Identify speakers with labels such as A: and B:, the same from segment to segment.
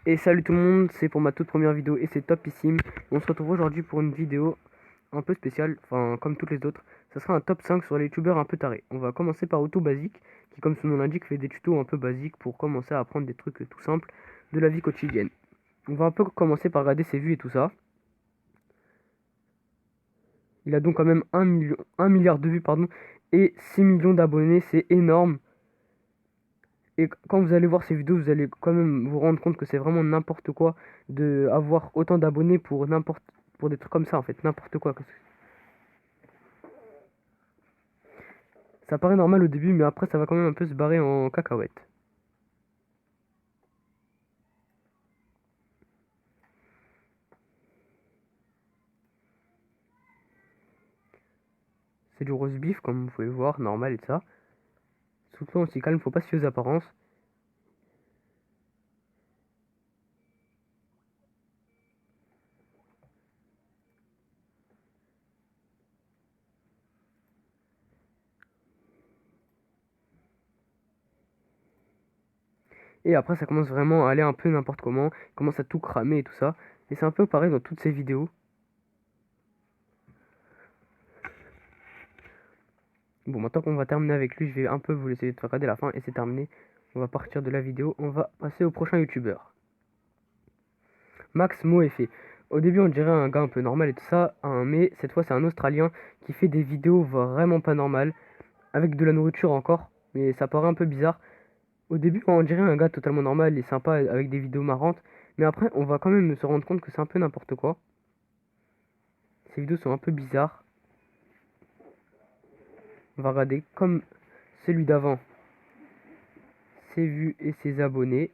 A: Et salut tout le monde, c'est pour ma toute première vidéo et c'est topissime. On se retrouve aujourd'hui pour une vidéo un peu spéciale, enfin comme toutes les autres. Ça sera un top 5 sur les youtubeurs un peu tarés. On va commencer par Auto Basique, qui comme son nom l'indique fait des tutos un peu basiques pour commencer à apprendre des trucs tout simples de la vie quotidienne. On va un peu commencer par regarder ses vues et tout ça. Il a donc quand même 1 milliard de vues et 6 millions d'abonnés, c'est énorme. Et quand vous allez voir ces vidéos, vous allez quand même vous rendre compte que c'est vraiment n'importe quoi de avoir autant d'abonnés pour des trucs comme ça en fait, n'importe quoi. Ça paraît normal au début, mais après ça va quand même un peu se barrer en cacahuète. C'est du roast beef comme vous pouvez le voir, normal et tout ça. Surtout on s'y calme, faut pas se fier aux apparences. Et après ça commence vraiment à aller un peu n'importe comment, il commence à tout cramer et tout ça. Et c'est un peu pareil dans toutes ces vidéos. Bon, maintenant qu'on va terminer avec lui, je vais un peu vous laisser regarder la fin et c'est terminé. On va partir de la vidéo, on va passer au prochain youtubeur. Max Moeffé. Au début, on dirait un gars un peu normal et tout ça, hein, mais cette fois, c'est un Australien qui fait des vidéos vraiment pas normales, avec de la nourriture encore, mais ça paraît un peu bizarre. Au début, on dirait un gars totalement normal et sympa, avec des vidéos marrantes, mais après, on va quand même se rendre compte que c'est un peu n'importe quoi. Ces vidéos sont un peu bizarres. On va regarder comme celui d'avant, ses vues et ses abonnés.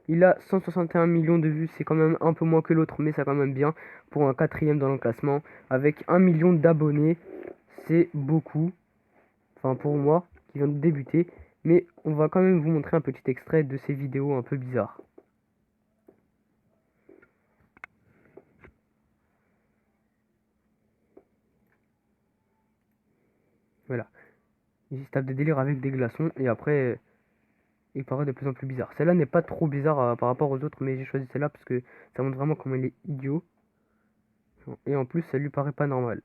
A: Il a 161 millions de vues, c'est quand même un peu moins que l'autre, mais c'est quand même bien pour un quatrième dans le classement. Avec 1 million d'abonnés, c'est beaucoup. Enfin pour moi, qui viens de débuter. Mais on va quand même vous montrer un petit extrait de ces vidéos un peu bizarres. Voilà. Il se tape des délires avec des glaçons et après, il paraît de plus en plus bizarre. Celle-là n'est pas trop bizarre par rapport aux autres, mais j'ai choisi celle-là parce que ça montre vraiment comment il est idiot. Et en plus, ça lui paraît pas normal.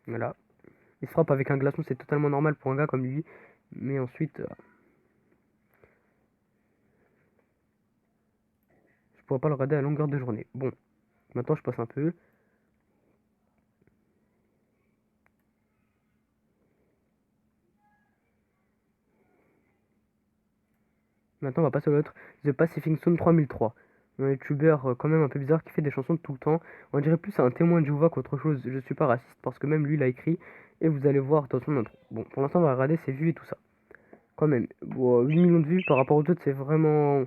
A: Voilà. Il se frappe avec un glaçon, c'est totalement normal pour un gars comme lui. Mais ensuite, je pourrais pas le regarder à longueur de journée. Bon, maintenant je passe un peu. Maintenant on va passer à l'autre. The Pacific Zone 3003. Un youtubeur quand même un peu bizarre qui fait des chansons tout le temps. On dirait plus un témoin de Jéhovah qu'autre chose. Je suis pas raciste parce que même lui l'a écrit. Et vous allez voir dans son intro. Bon, pour l'instant on va regarder ses vues et tout ça. Quand même, bon, 8 millions de vues par rapport aux autres, c'est vraiment...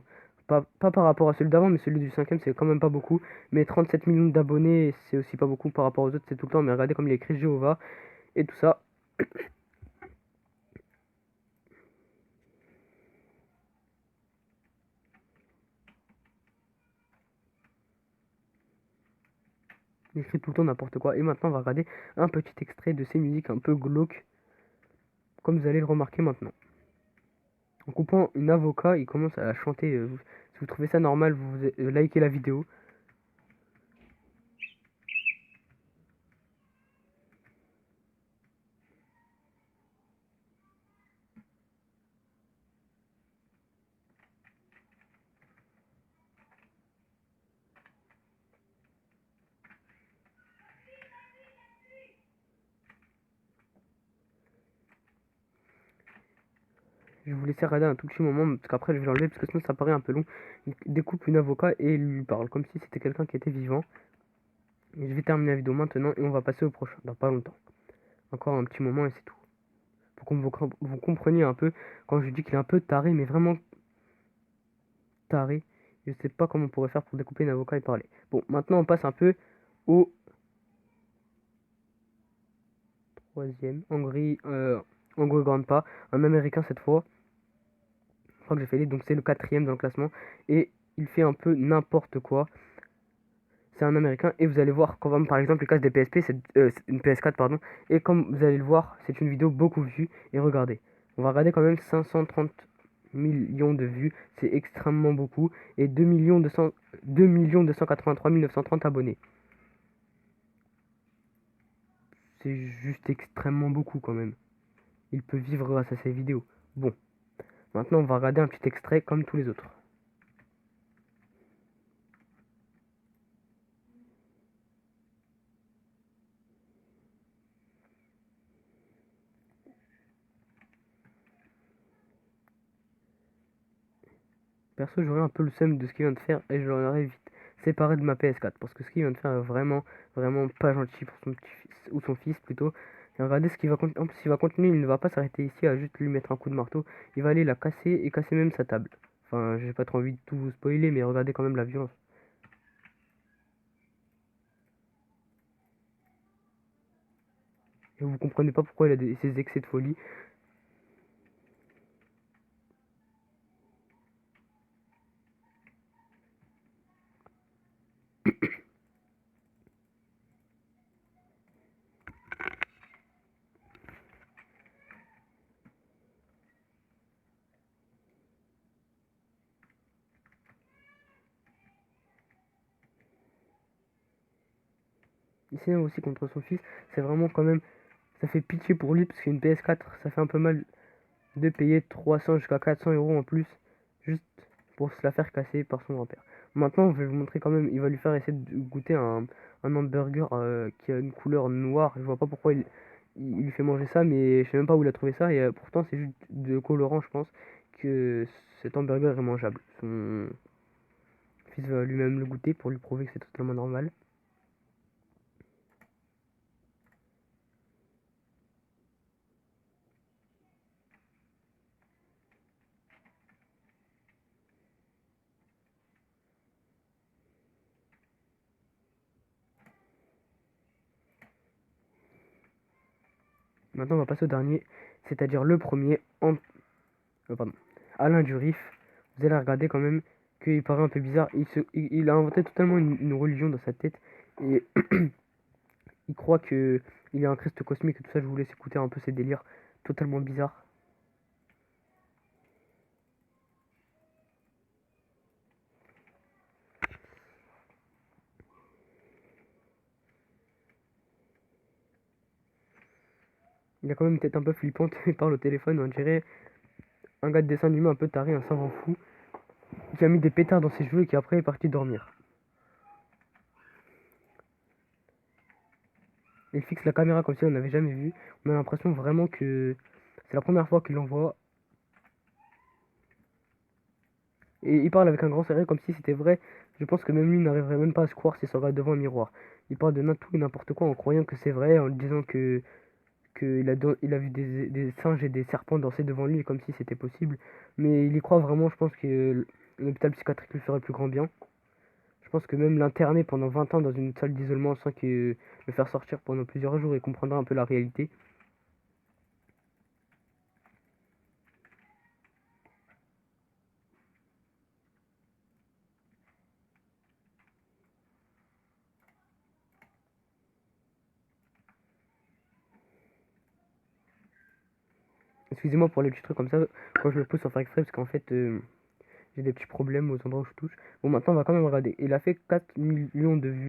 A: Pas par rapport à celui d'avant, mais celui du cinquième, c'est quand même pas beaucoup. Mais 37 millions d'abonnés, c'est aussi pas beaucoup par rapport aux autres, c'est tout le temps. Mais regardez comme il écrit Jéhovah et tout ça. Il écrit tout le temps n'importe quoi. Et maintenant, on va regarder un petit extrait de ces musiques un peu glauques, comme vous allez le remarquer maintenant. En coupant une avocat, il commence à chanter. Si vous trouvez ça normal, vous likez la vidéo. Je vais vous laisser regarder un tout petit moment, parce qu'après je vais l'enlever, parce que sinon ça paraît un peu long. Il découpe une avocat et il lui parle, comme si c'était quelqu'un qui était vivant. Et je vais terminer la vidéo maintenant et on va passer au prochain, dans pas longtemps. Encore un petit moment et c'est tout. Pour que vous compreniez un peu, quand je dis qu'il est un peu taré, mais vraiment taré, je sais pas comment on pourrait faire pour découper une avocat et parler. Bon, maintenant on passe un peu au troisième, Angry Grandpa, un américain cette fois. Je crois que j'ai fait les, donc c'est le quatrième dans le classement. Et il fait un peu n'importe quoi. c'est un américain, et vous allez voir, comme par exemple le cas des PSP, c'est une PS4, pardon, et comme vous allez le voir, c'est une vidéo beaucoup vue, et regardez, on va regarder quand même 530 millions de vues, c'est extrêmement beaucoup, et 2 930 abonnés. C'est juste extrêmement beaucoup quand même. Il peut vivre grâce à ses vidéos. Bon, maintenant on va regarder un petit extrait comme tous les autres. Perso, j'aurais un peu le seum de ce qu'il vient de faire et je l'aurais vite séparé de ma PS4 parce que ce qu'il vient de faire est vraiment, vraiment pas gentil pour son petit-fils ou son fils plutôt. Et regardez ce qu'il va continuer. En plus, il va continuer, il ne va pas s'arrêter ici à juste lui mettre un coup de marteau. Il va aller la casser et casser même sa table. Enfin, j'ai pas trop envie de tout vous spoiler, mais regardez quand même la violence. Et vous comprenez pas pourquoi il a ces excès de folie. Il s'énerve aussi contre son fils. C'est vraiment quand même. Ça fait pitié pour lui parce qu'une PS4, ça fait un peu mal de payer 300 jusqu'à 400 euros en plus juste pour se la faire casser par son grand-père. Maintenant, je vais vous montrer quand même, il va lui faire essayer de goûter un hamburger qui a une couleur noire. Je vois pas pourquoi il lui fait manger ça, mais je sais même pas où il a trouvé ça. Et pourtant, c'est juste de colorant, je pense, que cet hamburger est mangeable. Son fils va lui-même le goûter pour lui prouver que c'est totalement normal. Maintenant, on va passer au dernier, c'est-à-dire le premier, pardon, Alain Durif. Vous allez regarder quand même qu'il paraît un peu bizarre. Il a inventé totalement une religion dans sa tête et il croit que il est un Christ cosmique et tout ça. Je vous laisse écouter un peu ses délires totalement bizarres. Il a quand même une tête un peu flippante. Il parle au téléphone, on dirait un gars de dessin animé un peu taré, un savant fou qui a mis des pétards dans ses cheveux et qui après est parti dormir. Il fixe la caméra comme si on n'avait jamais vu. On a l'impression vraiment que c'est la première fois qu'il l'envoie. Et il parle avec un grand sérieux comme si c'était vrai. Je pense que même lui n'arriverait même pas à se croire s'il se regarde devant un miroir. Il parle de tout et n'importe quoi en croyant que c'est vrai, en disant il a vu des singes et des serpents danser devant lui comme si c'était possible. Mais il y croit vraiment, je pense que l'hôpital psychiatrique lui ferait le plus grand bien. Je pense que même l'interner pendant 20 ans dans une salle d'isolement sans que le faire sortir pendant plusieurs jours, il comprendra un peu la réalité. Excusez-moi pour les petits trucs comme ça, quand je le pose sans faire exprès, parce qu'en fait, j'ai des petits problèmes aux endroits où je touche. Bon, maintenant, on va quand même regarder. Il a fait 4 millions de vues.